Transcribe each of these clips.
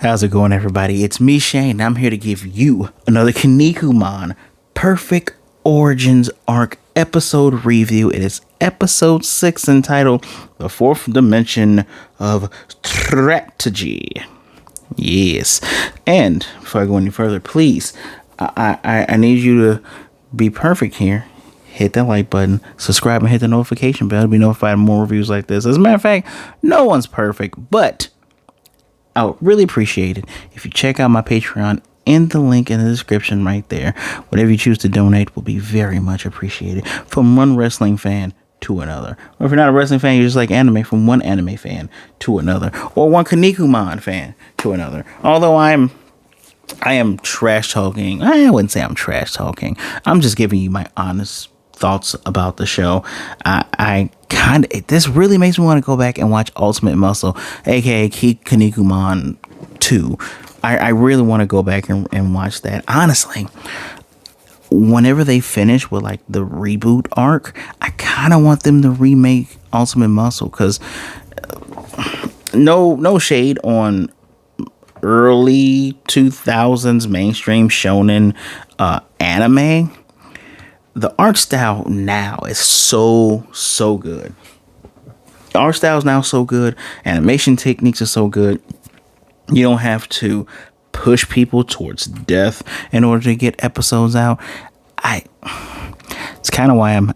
How's it going, everybody? It's me, Shayne. I'm here to give you another Kinnikuman Perfect Origins Arc episode review. It is episode 6 entitled The Fourth Dimension of Strategy. Yes. And before I go any further, please, I need you to be perfect here. Hit that like button, subscribe, and hit the notification bell to be notified of more reviews like this. As a matter of fact, no one's perfect, but I would really appreciate it if you check out my Patreon in the link in the description right there. Whatever you choose to donate will be very much appreciated. From one wrestling fan to another. Or if you're not a wrestling fan, you just like anime, from one anime fan to another. Or one Kinnikuman fan to another. Although I am trash talking. I wouldn't say I'm trash talking. I'm just giving you my honest thoughts about the show. This really makes me want to go back and watch Ultimate Muscle, aka Kinnikuman 2. I really want to go back and watch that. Honestly, whenever they finish with like the reboot arc, I kind of want them to remake Ultimate Muscle, because no shade on early 2000s mainstream shonen anime. The art style now is so good. The art style is now so good. Animation techniques are so good. You don't have to push people towards death in order to get episodes out. It's kind of why I'm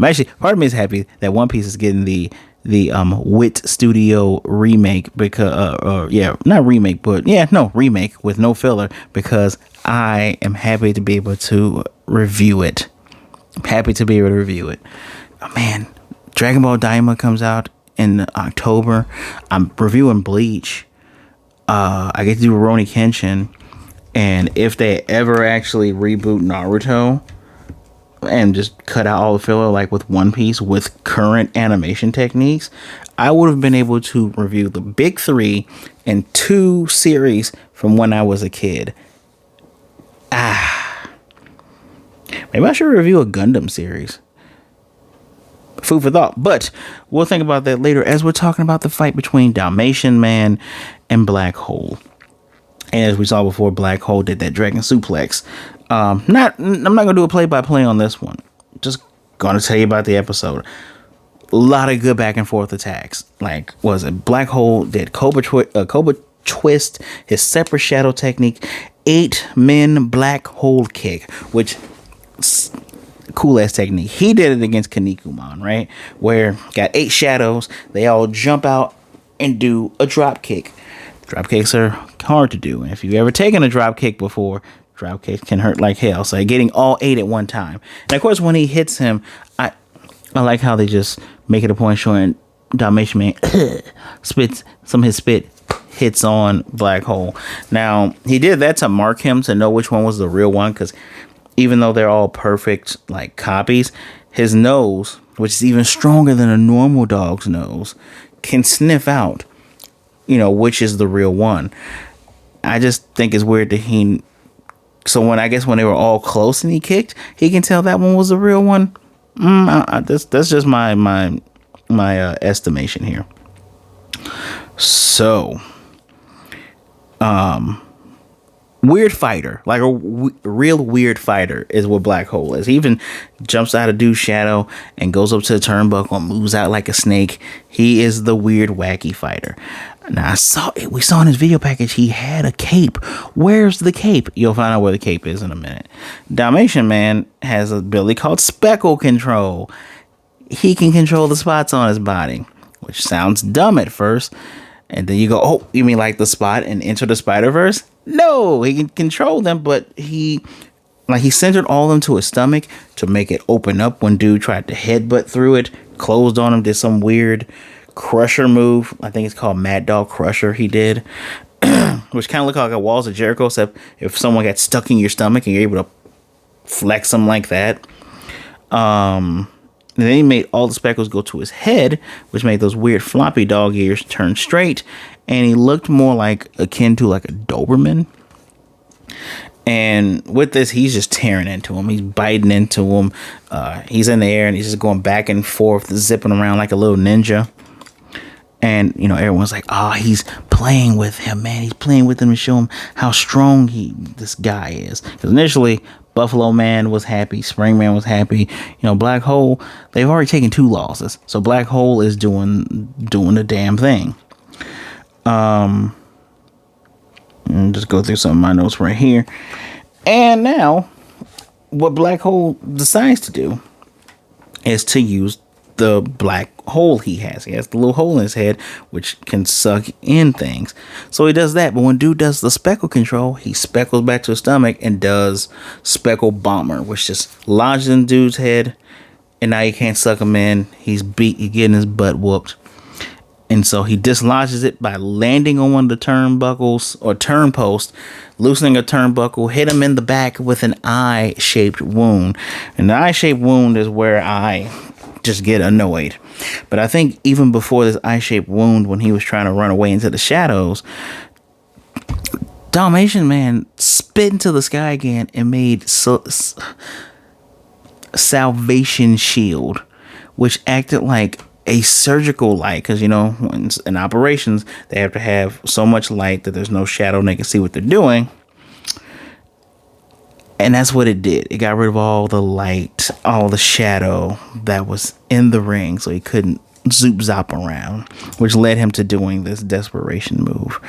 actually, part of me is happy that One Piece is getting the Wit Studio remake, because remake with no filler, because I am happy to be able to review it. Oh, man, Dragon Ball Daima comes out in October. I'm reviewing Bleach. I get to do Rurouni Kenshin, and if they ever actually reboot Naruto and just cut out all the filler like with One Piece with current animation techniques, I would have been able to review the big 3 and 2 series from when I was a kid. Maybe I should review a Gundam series. Food for thought. But we'll think about that later as we're talking about the fight between Darmeshiman and Black Hole. And as we saw before, Black Hole did that dragon suplex. I'm not going to do a play-by-play on this one. Just going to tell you about the episode. A lot of good back and forth attacks. Like, was it Black Hole did Cobra Twist, his separate shadow technique, 8-men Black Hole kick, which cool ass technique. He did it against Kinnikuman, right? Where got 8 shadows, they all jump out and do a drop kick. Drop kicks are hard to do, and if you've ever taken a drop kick before, drop kicks can hurt like hell. So getting all 8 at one time, and of course when he hits him, I like how they just make it a point showing Darmeshiman spits some of his spit hits on Black Hole. Now he did that to mark him to know which one was the real one, because even though they're all perfect like copies, his nose, which is even stronger than a normal dog's nose, can sniff out, which is the real one. I just think it's weird that so when they were all close and he kicked, he can tell that one was the real one. That's just my estimation here. So, weird fighter, like a real weird fighter is what Black Hole is. He even jumps out of dude's shadow and goes up to the turnbuckle and moves out like a snake. He is the weird, wacky fighter. Now, we saw in his video package he had a cape. Where's the cape? You'll find out where the cape is in a minute. Darmeshiman has an ability called Speckle Control. He can control the spots on his body, which sounds dumb at first. And then you go, oh, you mean like the spot in Into the Spider-Verse? No, he can control them, but he centered all of them to his stomach to make it open up when dude tried to headbutt through it, closed on him, did some weird crusher move. I think it's called Mad Dog Crusher he did, which kind of looked like a Walls of Jericho, except if someone got stuck in your stomach and you're able to flex them like that. And then he made all the speckles go to his head, which made those weird floppy dog ears turn straight. And he looked more like akin to like a Doberman. And with this, he's just tearing into him. He's biting into him. He's in the air and he's just going back and forth, zipping around like a little ninja. And, you know, everyone's like, oh, he's playing with him, man. He's playing with him to show him how strong this guy is. Because initially, Buffalo Man was happy. Spring Man was happy. You know, Black Hole, they've already taken 2 losses. So Black Hole is doing the damn thing. And just go through some of my notes right here. And now, what Black Hole decides to do is to use the black hole he has. He has the little hole in his head, which can suck in things. So he does that. But when dude does the speckle control, he speckles back to his stomach and does speckle bomber, which just lodges in dude's head. And now you can't suck him in. He's getting his butt whooped. And so he dislodges it by landing on one of the turnbuckles or turnposts, loosening a turnbuckle, hit him in the back with an eye-shaped wound. And the eye-shaped wound is where I just get annoyed. But I think even before this eye-shaped wound, when he was trying to run away into the shadows, Dalmatian Man spit into the sky again and made Salvation Shield, which acted like a surgical light, because, you know, in operations they have to have so much light that there's no shadow and they can see what they're doing. And that's what it did. It got rid of all the light, all the shadow that was in the ring, so he couldn't zoop zop around, which led him to doing this desperation move,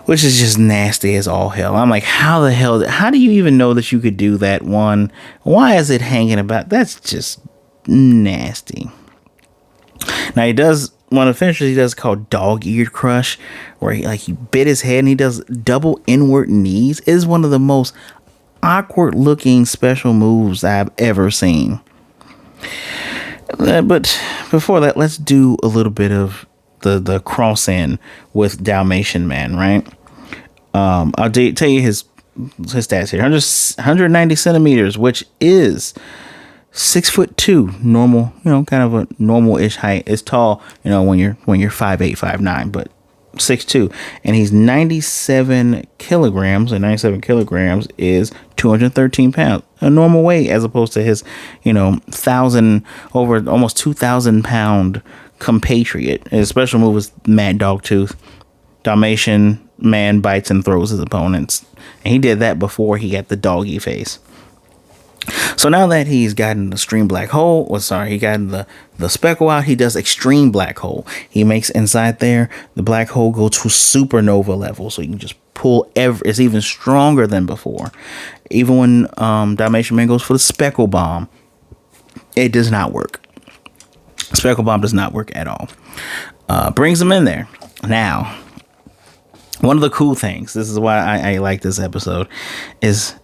which is just nasty as all hell. I'm like, how do you even know that you could do that one? Why is it hanging about? That's just nasty. Now he does one of the finishers he does called dog-eared crush, where he bit his head and he does double inward knees. It is one of the most awkward looking special moves I've ever seen. But before that, let's do a little bit of the cross in with Dalmatian Man, right? I'll tell you his stats here. 190 centimeters, which is 6'2", normal, you know, kind of a normal-ish height. It's tall, you know, when you're 5'8", 5'9", but 6'2", and he's 97 kilograms, and 97 kilograms is 213 pounds, a normal weight, as opposed to his, you know, almost 2,000 pound compatriot. His special move is Mad Dog Tooth. Dalmatian Man bites and throws his opponents, and he did that before he got the doggy face. So now that he's gotten the extreme black hole, he got the speckle out, he does extreme black hole. He makes inside there the black hole go to supernova level, so you can just pull it's even stronger than before. Even when Dalmatian Man goes for the speckle bomb, it does not work. Speckle bomb does not work at all. Brings him in there. Now, one of the cool things, this is why I like this episode, is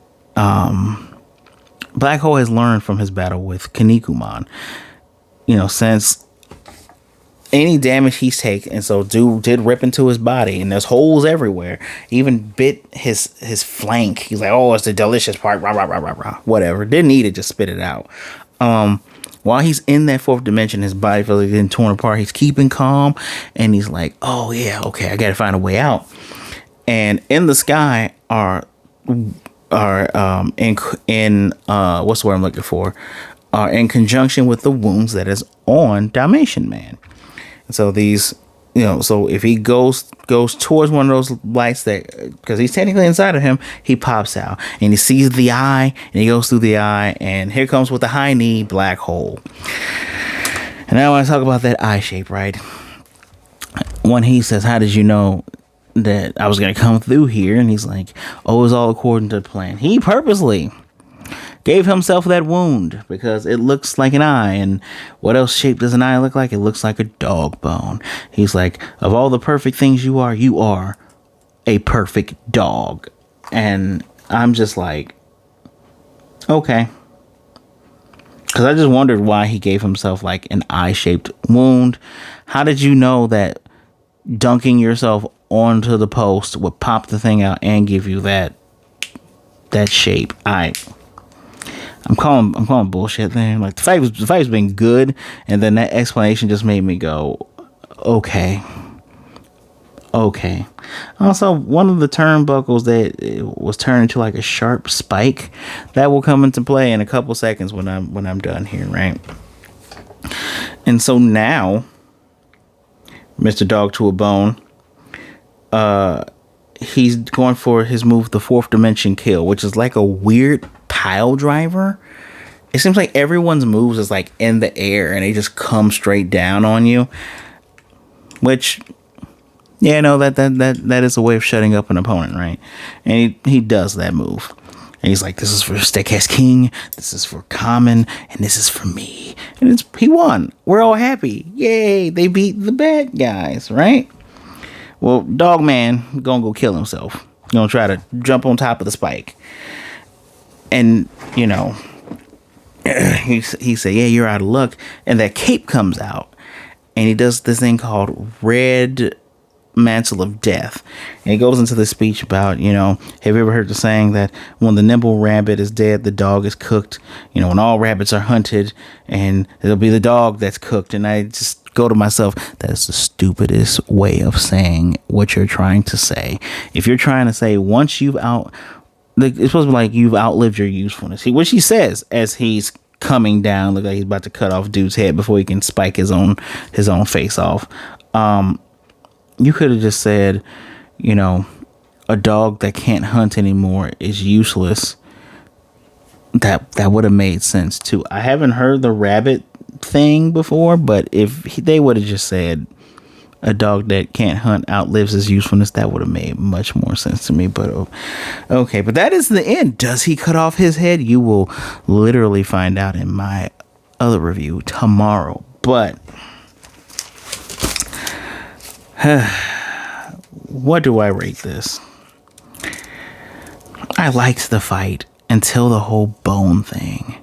Black Hole has learned from his battle with Kinnikuman. You know, since any damage he's taken, and so dude did rip into his body, and there's holes everywhere. Even bit his flank. He's like, oh, it's the delicious part. Rah, rah, rah, rah, rah. Whatever. Didn't eat it, just spit it out. While he's in that fourth dimension, his body feels like getting torn apart. He's keeping calm, and he's like, oh yeah, okay, I gotta find a way out. And in the sky are in what's the word I'm looking for? Are in conjunction with the wounds that is on Dalmatian Man. And so these, you know, so if he goes towards one of those lights, that because he's technically inside of him, he pops out and he sees the eye and he goes through the eye, and here comes with the high knee Black Hole. And now I want to talk about that eye shape, right? When he says, how did you know that I was going to come through here? And he's like, oh, it was all according to the plan. He purposely gave himself that wound because it looks like an eye. And what else shape does an eye look like? It looks like a dog bone. He's like, of all the perfect things you are a perfect dog. And I'm just like, okay. Because I just wondered why he gave himself like an eye-shaped wound. How did you know that dunking yourself onto the post would pop the thing out and give you that shape? I'm calling bullshit there. Like the fight's been good, and then that explanation just made me go, okay. Also, one of the turnbuckles that was turned into like a sharp spike, that will come into play in a couple seconds when I'm done here, right? And so now Mr. Dog to a Bone. He's going for his move, the fourth dimension kill, which is like a weird pile driver. It seems like everyone's moves is like in the air and they just come straight down on you. Which, yeah, no, that is a way of shutting up an opponent, right? And he does that move. And he's like, this is for Steakhouse King, this is for Common, and this is for me. And he won. We're all happy. Yay, they beat the bad guys, right? Well, Dogman gonna go kill himself. Gonna try to jump on top of the spike. And, you know, he said, yeah, you're out of luck. And that cape comes out. And he does this thing called Red Mantle of Death. And he goes into this speech about, you know, have you ever heard the saying that when the nimble rabbit is dead, the dog is cooked? You know, when all rabbits are hunted, and it'll be the dog that's cooked. And I just go to myself, that's the stupidest way of saying what you're trying to say. If you're trying to say once you've it's supposed to be like you've outlived your usefulness. Which he says as he's coming down, look like he's about to cut off dude's head before he can spike his own face off. You could have just said, you know, a dog that can't hunt anymore is useless. That would have made sense too. I haven't heard the rabbit thing before, but if they would have just said a dog that can't hunt outlives his usefulness, that would have made much more sense to me. But okay, but that is the end. Does he cut off his head? You will literally find out in my other review tomorrow. But what do I rate this? I liked the fight until the whole bone thing.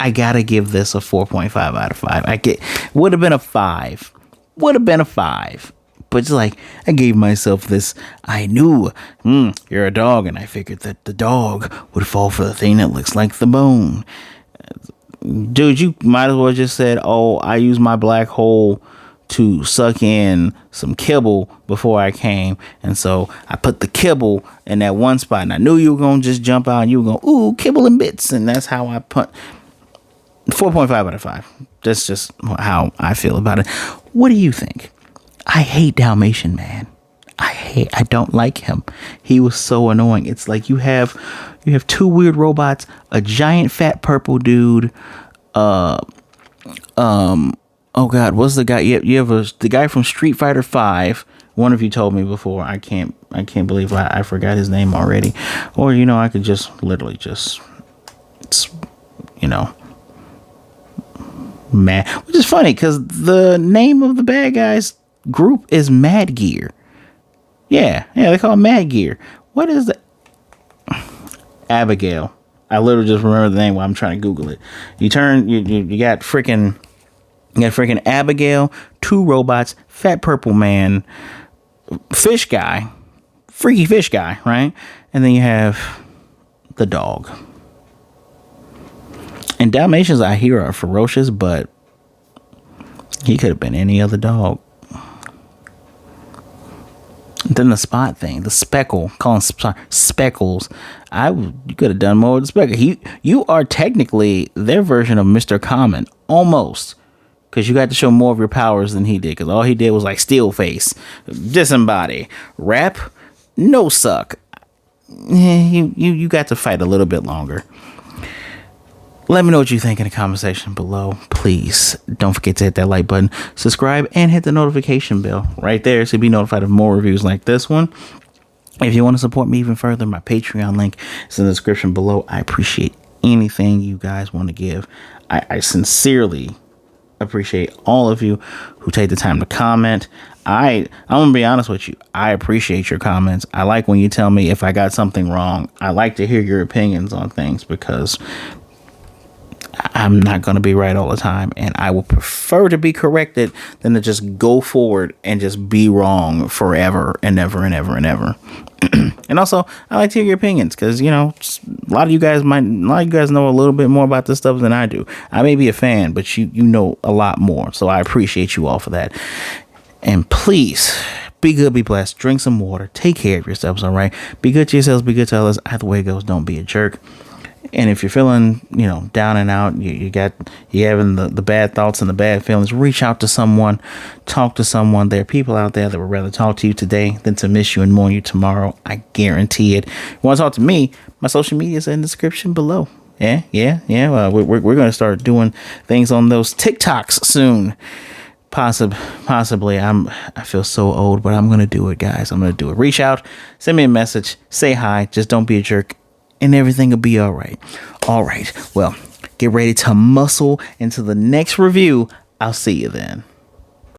I gotta give this a 4.5 out of 5. Would have been a 5. Would have been a 5. But it's like, I gave myself this, I knew, you're a dog, and I figured that the dog would fall for the thing that looks like the bone. Dude, you might as well just said, oh, I used my black hole to suck in some kibble before I came, and so I put the kibble in that one spot, and I knew you were gonna just jump out and you were gonna, ooh, kibble and bits, and that's how I put 4.5 out of 5. That's just how I feel about it. What do you think? I hate Dalmatian Man. I don't like him. He was so annoying. It's like you have two weird robots, a giant fat purple dude, oh God, what's the guy? You have the guy from Street Fighter 5. One of you told me before. I can't believe I forgot his name already. Or, you know, I could just literally just, you know, mad. Which is funny because the name of the bad guys group is Mad Gear. Yeah, they call it Mad Gear. What is the Abigail? I literally just remember the name while I'm trying to Google it. You got freaking Abigail, two robots, fat purple man, fish guy, freaky fish guy, right? And then you have the dog. And Dalmatians, I hear, are ferocious, but he could have been any other dog. Then the spot thing, the speckle, call them speckles. You could have done more with the speckle. You are technically their version of Mr. Common, almost. Because you got to show more of your powers than he did. Because all he did was like steel face, disembody, rap, no suck. You got to fight a little bit longer. Let me know what you think in the comment section below. Please don't forget to hit that like button, subscribe, and hit the notification bell right there so you'll be notified of more reviews like this one. If you want to support me even further, my Patreon link is in the description below. I appreciate anything you guys want to give. I sincerely appreciate all of you who take the time to comment. I'm gonna be honest with you. I appreciate your comments. I like when you tell me if I got something wrong. I like to hear your opinions on things because I'm not going to be right all the time, and I will prefer to be corrected than to just go forward and just be wrong forever and ever and ever and ever. And also, I like to hear your opinions because, you know, a lot of you guys know a little bit more about this stuff than I do. I may be a fan, but you know a lot more, so I appreciate you all for that. And please, be good, be blessed, drink some water, take care of yourselves, all right? Be good to yourselves, be good to others. Either way it goes, don't be a jerk. And if you're feeling, down and out, you having the bad thoughts and the bad feelings, reach out to someone, talk to someone. There are people out there that would rather talk to you today than to miss you and mourn you tomorrow. I guarantee it. If you want to talk to me, my social media is in the description below. Yeah. We're going to start doing things on those TikToks soon. Possibly. I feel so old, but I'm going to do it, guys. I'm going to do it. Reach out, send me a message, say hi, just don't be a jerk, and everything will be all right. All right. Well, get ready to muscle into the next review. I'll see you then.